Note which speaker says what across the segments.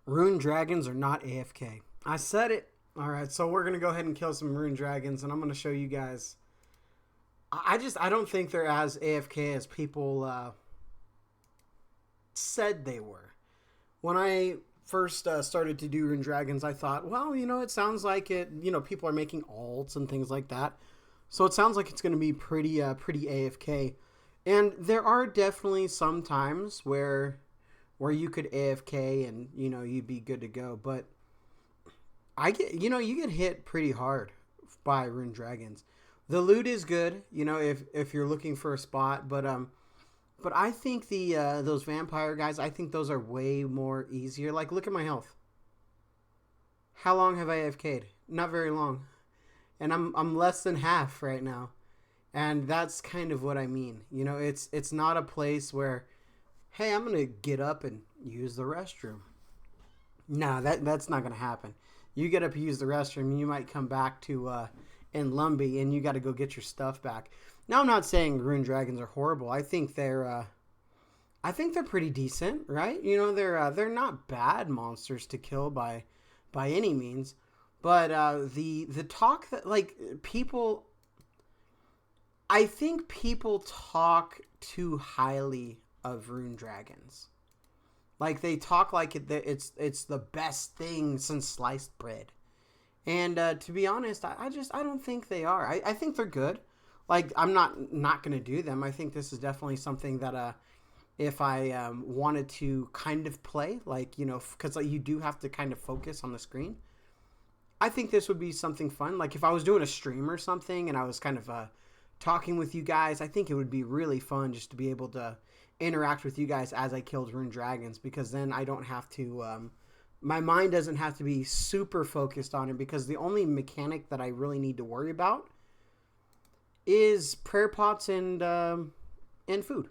Speaker 1: Rune Dragons are not AFK. I said it. Alright, so we're going to go ahead and kill some Rune Dragons, and I'm going to show you guys. I don't think they're as AFK as people said they were. When I first started to do Rune Dragons, I thought, well, it sounds like it, people are making alts and things like that. So it sounds like it's going to be pretty AFK. And there are definitely some times where you could AFK and, you'd be good to go. But you get hit pretty hard by Rune Dragons. The loot is good, if you're looking for a spot, but I think those vampire guys, I think those are way more easier. Like, look at my health. How long have I AFK'd? Not very long. And I'm less than half right now. And that's kind of what I mean. It's not a place where, hey, I'm going to get up and use the restroom. Nah, that's not going to happen. You get up and use the restroom, you might come back to in Lumbee, and you got to go get your stuff back. Now, I'm not saying Rune Dragons are horrible. I think they're pretty decent, right? They're not bad monsters to kill by any means. But the talk that, like, people, I think people talk too highly of Rune Dragons. Like, they talk like it's the best thing since sliced bread. And to be honest, I don't think they are. I think they're good. Like, I'm not going to do them. I think this is definitely something that if I wanted to kind of play, like, because you do have to kind of focus on the screen. I think this would be something fun. Like, if I was doing a stream or something and I was kind of talking with you guys, I think it would be really fun just to be able to interact with you guys as I killed Rune Dragons, because then I don't have to my mind doesn't have to be super focused on it, because the only mechanic that I really need to worry about is prayer pots and food.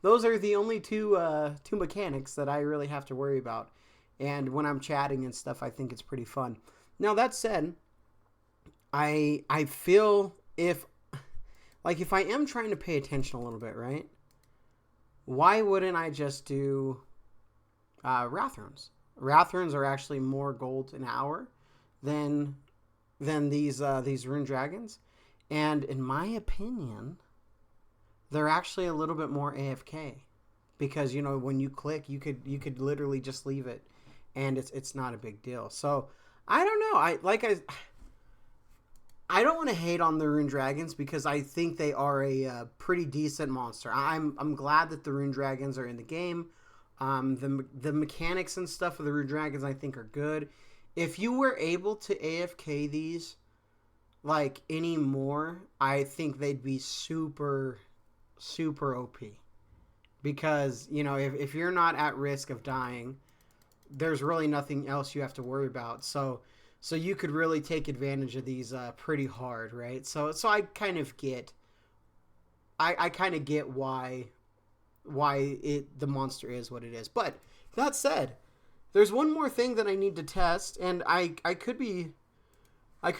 Speaker 1: Those are the only two mechanics that I really have to worry about. And when I'm chatting and stuff, I think it's pretty fun. Now, that said, I feel if I am trying to pay attention a little bit, right? Why wouldn't I just do Wrath Runes? Wrath Runes are actually more gold an hour than these Rune Dragons. And in my opinion, they're actually a little bit more AFK. Because, when you click, you could literally just leave it, and it's not a big deal. So, I don't know. I don't want to hate on the Rune Dragons, because I think they are a pretty decent monster. I'm glad that the Rune Dragons are in the game. The mechanics and stuff of the Rune Dragons, I think, are good. If you were able to AFK these like anymore, I think they'd be super, super OP. Because, if you're not at risk of dying, there's really nothing else you have to worry about. So you could really take advantage of these pretty hard, right? So I kind of get, I kind of get why the monster is what it is. But that said, there's one more thing that I need to test, and I could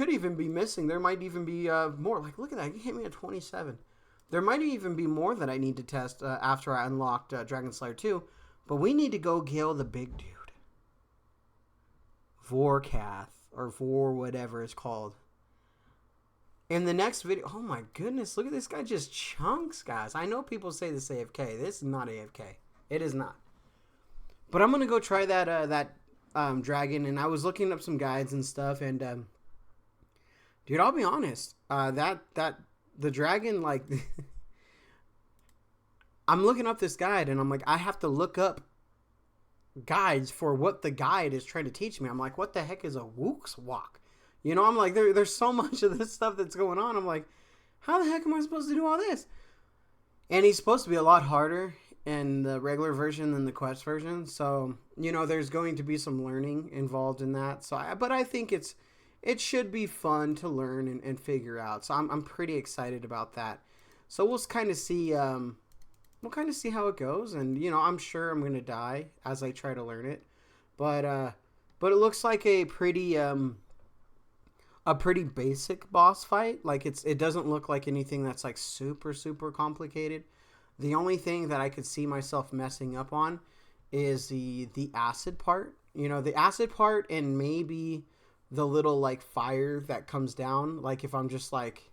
Speaker 1: even be missing. There might even be more. Like, look at that, you hit me at 27. There might even be more that I need to test after I unlocked Dragon Slayer 2. But we need to go kill the big dude, Vorkath, or Vor whatever it's called. In the next video, oh my goodness, look at this guy just chunks, guys. I know people say this AFK. This is not AFK. It is not. But I'm gonna go try that dragon, and I was looking up some guides and stuff, and dude, I'll be honest, the dragon, like, I'm looking up this guide, and I'm like, I have to look up guides for what the guide is trying to teach me. I'm like, what the heck is a Wook's Walk? I'm like, there's so much of this stuff that's going on. I'm like, how the heck am I supposed to do all this? And he's supposed to be a lot harder in the regular version than the quest version. So, there's going to be some learning involved in that. But I think it should be fun to learn and figure out. So I'm pretty excited about that. So we'll kind of see how it goes, and I'm sure I'm gonna die as I try to learn it, but it looks like a pretty basic boss fight. Like, it doesn't look like anything that's like super complicated. The only thing that I could see myself messing up on is the acid part. You know, the acid part, and maybe the little like fire that comes down. Like if I'm just like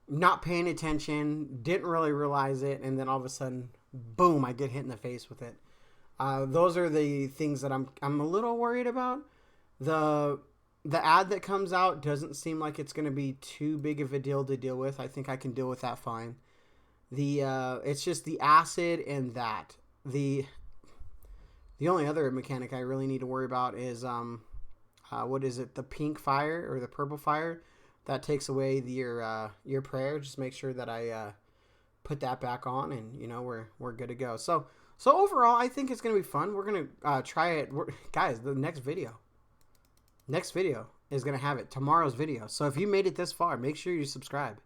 Speaker 1: not paying attention, didn't really realize it, and then all of a sudden, boom, I get hit in the face with it. Those are the things that I'm a little worried about. The ad that comes out doesn't seem like it's going to be too big of a deal to deal with. I think I can deal with that fine. It's just the acid and that. The only other mechanic I really need to worry about is what is it? The pink fire or the purple fire that takes away your prayer. Just make sure that I put that back on, and you know we're good to go. So overall, I think it's gonna be fun. We're gonna try it, guys. The next video is gonna have it, tomorrow's video. So if you made it this far, make sure you subscribe.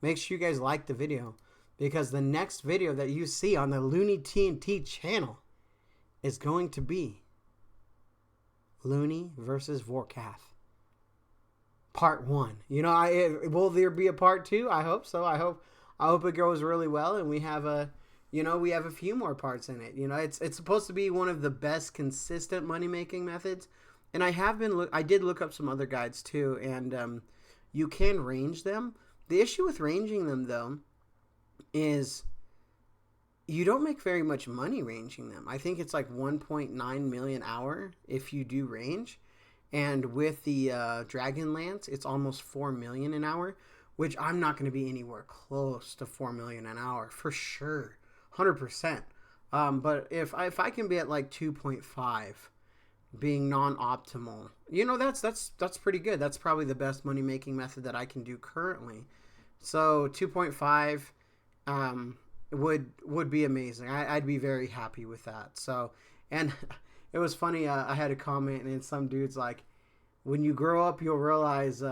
Speaker 1: Make sure you guys like the video, because the next video that you see on the Looney TNT channel is going to be Looney versus Vorkath, part 1. You know, will there be a part 2? I hope so. I hope it goes really well, and we have a few more parts in it. You know, it's supposed to be one of the best consistent money making methods, and I did look up some other guides too, and you can range them. The issue with ranging them though is you don't make very much money ranging them. I think it's like 1.9 million hour if you do range. And with the Dragon Lance, it's almost 4 million an hour, which I'm not going to be anywhere close to 4 million an hour for sure. 100%. But if I can be at like 2.5 being non-optimal, you know, that's pretty good. That's probably the best money making method that I can do currently. So 2.5 would be amazing. I'd be very happy with that. So, and it was funny. I had a comment, and some dude's like, "When you grow up, you'll realize."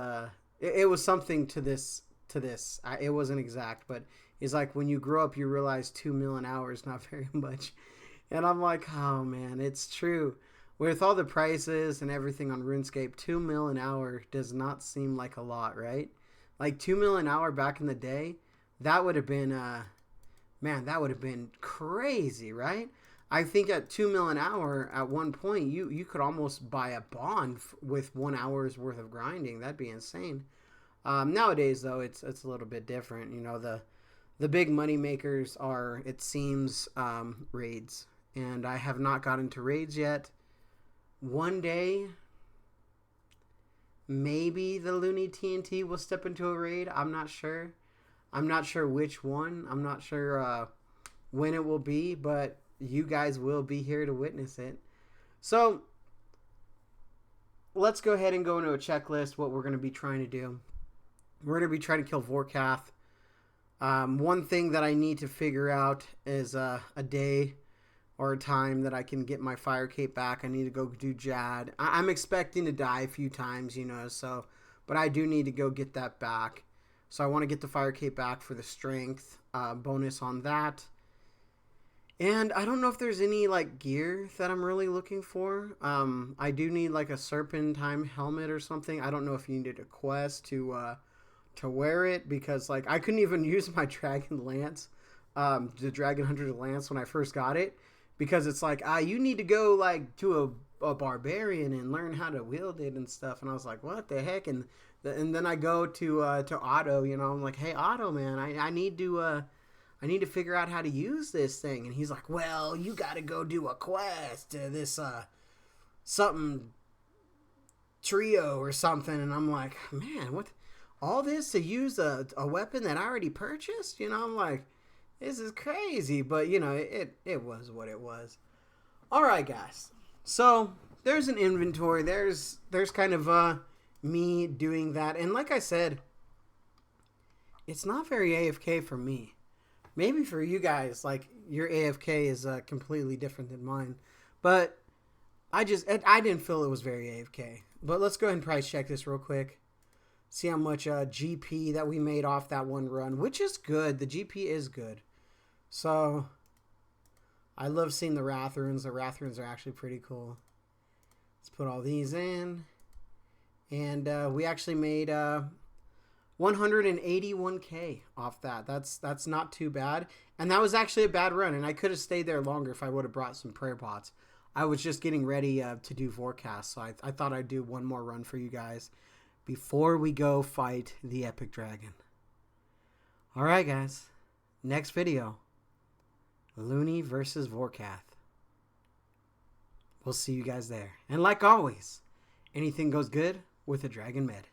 Speaker 1: It was something to this. It wasn't exact, but he's like, "When you grow up, you realize 2 million hours not very much." And I'm like, "Oh man, it's true." With all the prices and everything on RuneScape, 2 million an hour does not seem like a lot, right? Like 2 million an hour back in the day, that would have been, that would have been crazy, right? I think at 2 million an hour at one point, you could almost buy a bond with 1 hour's worth of grinding. That'd be insane. Nowadays, though, it's a little bit different. You know, the big money makers are, it seems, raids, and I have not got into raids yet. One day, maybe the Looney TNT will step into a raid. I'm not sure. I'm not sure which one. I'm not sure when it will be, but you guys will be here to witness it. So let's go ahead and go into a checklist, what we're going to be trying to do. We're going to be trying to kill Vorkath. One thing that I need to figure out is a day or a time that I can get my fire cape back. I need to go do Jad. I'm expecting to die a few times, you know, so, but I do need to go get that back. So I want to get the fire cape back for the strength bonus on that. And I don't know if there's any like gear that I'm really looking for. I do need like a serpentine helmet or something. I don't know if you needed a quest to wear it, because like I couldn't even use my dragon lance, the dragon hunter lance when I first got it, because it's like you need to go like to a barbarian and learn how to wield it and stuff. And I was like, what the heck? And then I go to Otto, you know, I'm like, hey Otto, man, I need to figure out how to use this thing. And he's like, well, you got to go do a quest to this something trio or something. And I'm like, man, what? All this to use a weapon that I already purchased? You know, I'm like, this is crazy. But, you know, it was what it was. All right, guys. So there's an inventory. There's kind of me doing that. And like I said, it's not very AFK for me. Maybe for you guys, like, your AFK is completely different than mine. But I didn't feel it was very AFK. But let's go ahead and price check this real quick. See how much GP that we made off that one run, which is good. The GP is good. So, I love seeing the Wrath Runes. The Wrath Runes are actually pretty cool. Let's put all these in. And we actually made 181k off that. That's not too bad. And that was actually a bad run, and I could have stayed there longer if I would have brought some prayer pots. I was just getting ready to do Vorkath, so I thought I'd do one more run for you guys before we go fight the epic dragon. Alright guys, next video, Looney versus Vorkath. We'll see you guys there. And like always, anything goes good with a dragon med.